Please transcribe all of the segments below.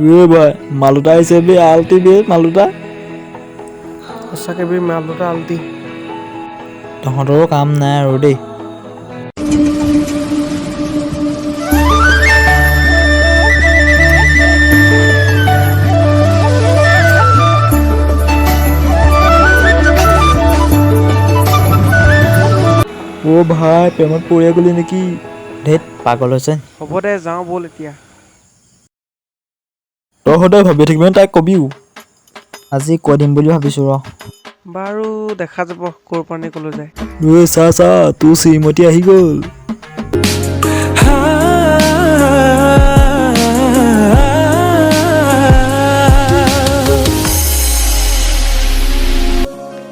ভাই মালুটা আহিছে বে আলটি বে মালুটা সঁচাকে বে মালটা আলটি তহঁতৰো কাম নাই আৰু দেই অ' ভাই প্ৰেমত পৰিয়া গ'লি নেকি ধেত পাগল হৈছে হ'ব দে যাওঁ ব'ল এতিয়া তই সদায় ভাবি থাকিবি তাইক কবিও আজি কৈ দিম বুলি ভাবিছোঁ ৰ বাৰু দেখা যাব ক'ৰ পৰা নে ক'লৈ যায় ঐ চা তোৰ শ্ৰীমতী আহি গ'ল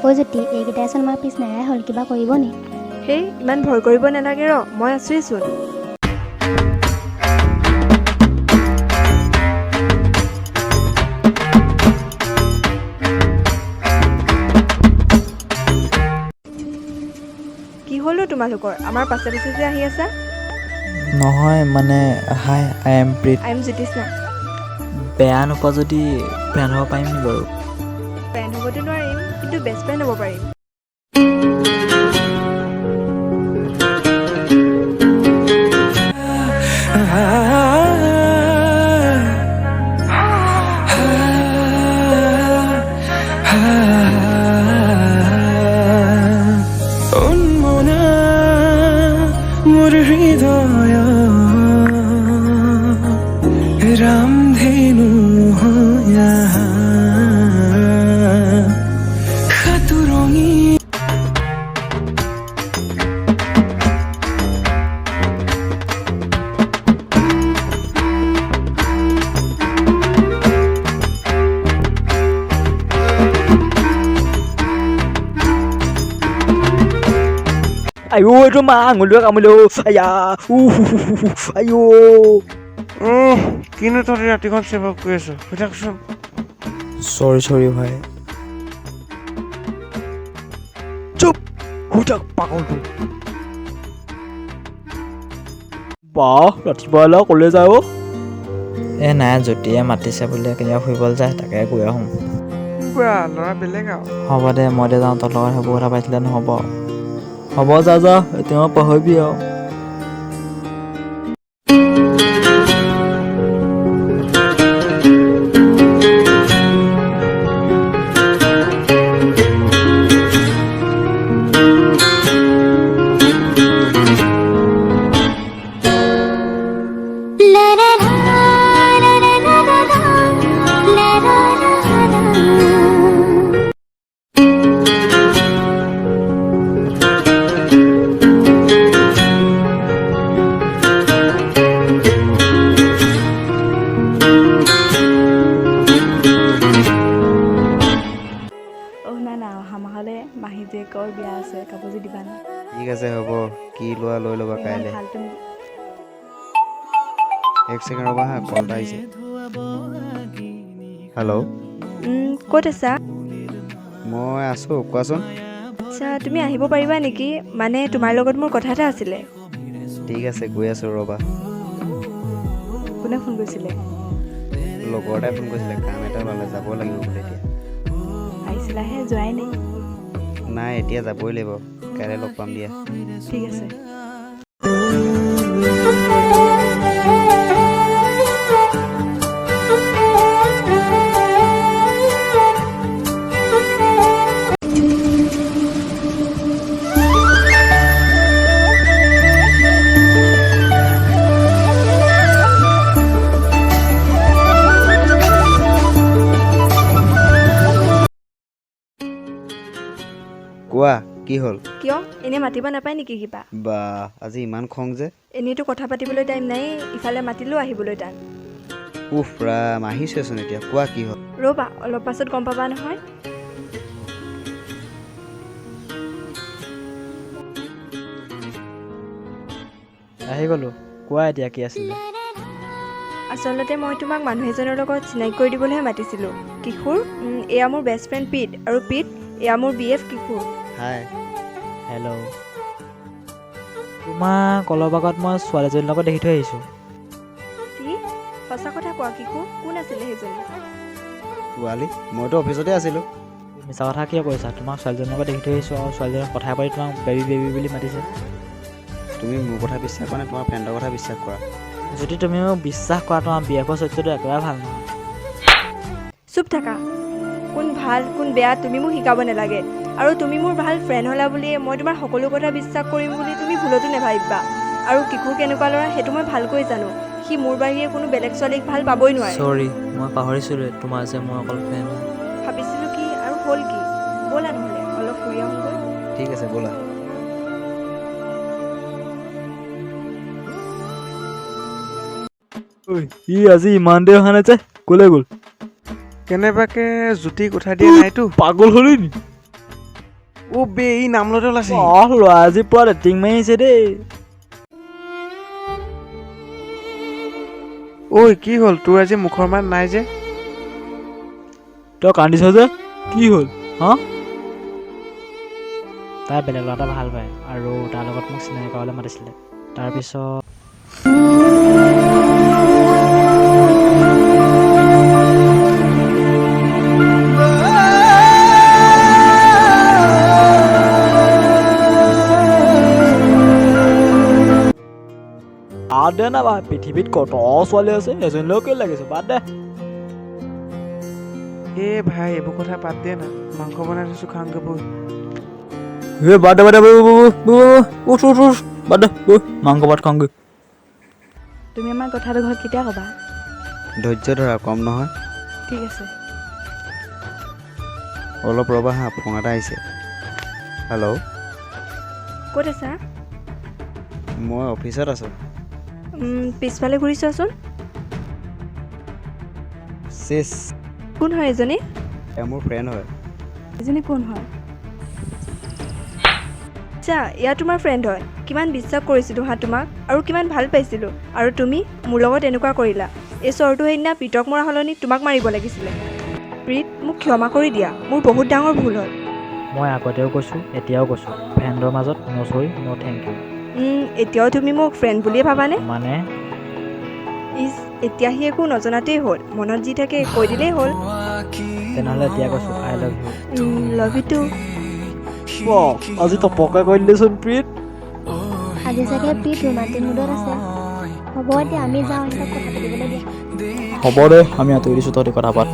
ঐ জ্যোতি এইকেইটাইচোন আমাৰ পিছ নেৰাই হ'ল কিবা কৰিব নি হেই ইমান ভয় কৰিব নালাগে ৰ মই আছোৱেইচোন কি হ'লো তোমালোকৰ আমাৰ পাছে পাছে যে আহি আছা নহয় মানে hi I am প্ৰীত I am জ্যোতিষ্ণা বেয়া নোপোৱা যদি ফ্ৰেণ্ড হ'ব পাৰিম নি বাৰু ফ্ৰেণ্ড হ'বতো নোৱাৰিম কিন্তু বেষ্ট ফ্ৰেণ্ড হ'ব পাৰিম रामधेनु हो यहाँ खतुरंगी আইও এইটো মা আঙুলিয়ে কামুলিও আয়া আইও কিনো তহঁতি ৰাতিখন চেভ আপ কৰি আছ হৈ থাকচোন চৰি ভাই চুপ হৈ থাক পাগলটো বাহ ৰাতিপুৱা ক'লৈ যায় অ' এ নাই জ্যোতিয়ে মাতিছে বোলে কেতিয়া ফুৰিবলৈ যায় তাকে গৈ আহোঁ পুৰা ল'ৰা বেলেগ আৰু হ'ব দে মই দে যাওঁ তোৰ লগত সেইবোৰ কথা পাতিলে নহ'ব হ'ব যা এতিয়া মই পাহৰিবি আৰু মাহীজীয়েকৰ বিয়া আছে কাপোৰযোৰ দিবা না ঠিক আছে হ'ব কি লোৱা লৈ ল'বা কাইলৈ এক ছেকেণ্ড ৰ'বা হা কল এটা আহিছে হেল্ল' ক'ত আছা মই আছোঁ কোৱাচোন আচ্ছা তুমি আহিব পাৰিবা নেকি মানে তোমাৰ লগত মোৰ কথা এটা আছিলে ঠিক আছে গৈ আছোঁ ৰ'বা কোনে ফোন কৰিছিলে লগৰ এটাই ফোন কৰিছিলে কাম এটা ওলালে যাব লাগিব বোলে এতিয়া আহিছিলাহে যোৱাই নাই নাই এতিয়া যাবই লাগিব কাইলৈ লগ পাম দিয়া ঠিক আছে কোৱা কি হ'ল কিয় এনে মাতিব নাপায় নেকি কিবা বা আজি ইমান খং যে এনেইতো কথা পাতিবলৈ টাইম নাই ইফালে মাতিলেও আহিবলৈ টান উফ ৰাম আহিছেচোন এতিয়া কোৱা কি হ'ল ৰ'বা অলপ পাছত গম পাবা নহয় আহি গ'লো কোৱা এতিয়া কি আছিলে আচলতে মই তোমাক মানুহ এজনৰ লগত চিনাকি কৰি দিবলৈহে মাতিছিলোঁ কিশোৰ এয়া মোৰ বেষ্ট ফ্ৰেণ্ড পিত আৰু পিত এয়া মোৰ BF কিশোৰ হাই হেল্ল' তোমাক অলপ আগত মই ছোৱালীজনীৰ লগত দেখি থৈ আহিছোঁ কি সঁচা কথা কোৱা কিশোৰ, কোন আছিলে সেইজনী? ছোৱালী মইতো অফিচতে আছিলোঁ। মিছা কথা কিয় কৈছা? তোমাক ছোৱালীজনীৰ লগত দেখি থৈ আহিছোঁ আৰু ছোৱালীজনীক কথা পাতি তোমাক বেবী বেবী বুলি মাতিছে। তুমি মোৰ কথা বিশ্বাস কৰা নে তোমাৰ ফ্ৰেণ্ডৰ কথা বিশ্বাস কৰা? যদি তুমি মোক বিশ্বাস কৰা তোমাৰ বিয়েকৰ চৰিত্ৰটো একেবাৰে ভাল নহয়। চুপ থাকা। কোন ভাল কোন বেয়া তুমি মোক শিকাব নালাগে। আৰু তুমি মোৰ ভাল ফ্ৰেণ্ড হ'লা বুলি মই তোমাৰ সকলো কথা বিশ্বাস কৰিম বুলি তুমি ভুলতো নাভাবিবা। আৰু কিশোৰ কেনেকুৱা ল'ৰা সেইটো মই ভালকৈ জানো। সি মোৰ বাহিৰে কোনো বেলেগ ছোৱালীক ভাল পাবই নোৱাৰে। চৰি, মই পাহৰিছিলোঁ তোমাৰ যে মই অকল ফ্ৰেণ্ড। ভাবিছিলোঁ কি আৰু হ'ল কি? ব'লা নহ'লে অলপ ফুৰি আহোঁগৈ। ঠিক আছে ব'লা। ই আজি ইমান দেৰি অহা নাই যে, ক'লে গ'ল? কেনেবাকে জ্যোতিক উঠাই দিয়া নাইতো। পাগল হ'লি নি? অ' বে ই নাম লওঁতে ওলাইছে। ল'ৰা আজি পুৰা ৰেটিং মাৰি আহিছে দেই। ঐ কি হ'ল তোৰ আজি মুখৰ মান নাই যে? তই কান্দিছ যে কি হ'ল হা? তাই বেলেগ ল'ৰা এটা ভাল পায় আৰু তাৰ লগত মোক চিনাকি কৰাবলৈ মাতিছিলে। তাৰপিছত বাদ দে না বা, পৃথিৱীত কত ছোৱালী আছে, এজনীলৈও কেলৈ লাগিছে, বাদ দে। এ ভাই এইবোৰ কথা বাদ দে না, মাংস বনাই থৈছোঁ খাওঁগৈ বৈ। বাদ দে বাদ দে, উঠ উঠ উঠ, বাদ দে মাংস ভাত খাওঁগৈ। তুমি আমাৰ কথাটো ঘৰত কেতিয়া ক'বা? ধৈৰ্য ধৰা, কম নহয়। ঠিক আছে। অলপ ৰ'বা হা, ফোন এটা আহিছে। হেল্ল', ক'ত আছা? মই অফিচত আছোঁ। পিছফালে ঘূৰি চোৱাচোন। চেছ কোন হয় এজনী? এয়া মোৰ ফ্ৰেণ্ড হয়। এজনী কোন হয়? আচ্ছা, এয়া তোমাৰ ফ্ৰেণ্ড হয়। কিমান বিশ্বাস কৰিছিলোঁ হা তোমাক, আৰু কিমান ভাল পাইছিলোঁ। আৰু তুমি মোৰ লগত এনেকুৱা কৰিলা। এই চৰটো সেইদিনা প্ৰীতক মৰা সলনি তোমাক মাৰিব লাগিছিলে। প্ৰীত, মোক ক্ষমা কৰি দিয়া, মোৰ বহুত ডাঙৰ ভুল হ'ল। মই আগতেও কৈছোঁ, এতিয়াও কৈছোঁ, ফ্ৰেণ্ডৰ মাজত ন' চৰি ন' থেংক ইউ। এতিয়াও তুমি মোক ফ্ৰেণ্ড বুলিয়ে ভাবানে? মানে এতিয়া সি একো নজনাতেই হ'ল, মনত যি থাকে কৈ দিলেই হ'ল। তেনেহ'লে এতিয়া কৈছোঁ, I love you. Love you too. আজি তপকে কৈ দিলেচোন প্ৰীত। আজি চাগে প্ৰীত ৰোমান্টিক মুডত আছে। হ'ব এতিয়া আমি যাওঁ, সিহঁতক কথা পাতিবলৈ দিয়া। হ'ব দে, আমি আঁতৰি দিছোঁ, তহঁতি কথা পাত।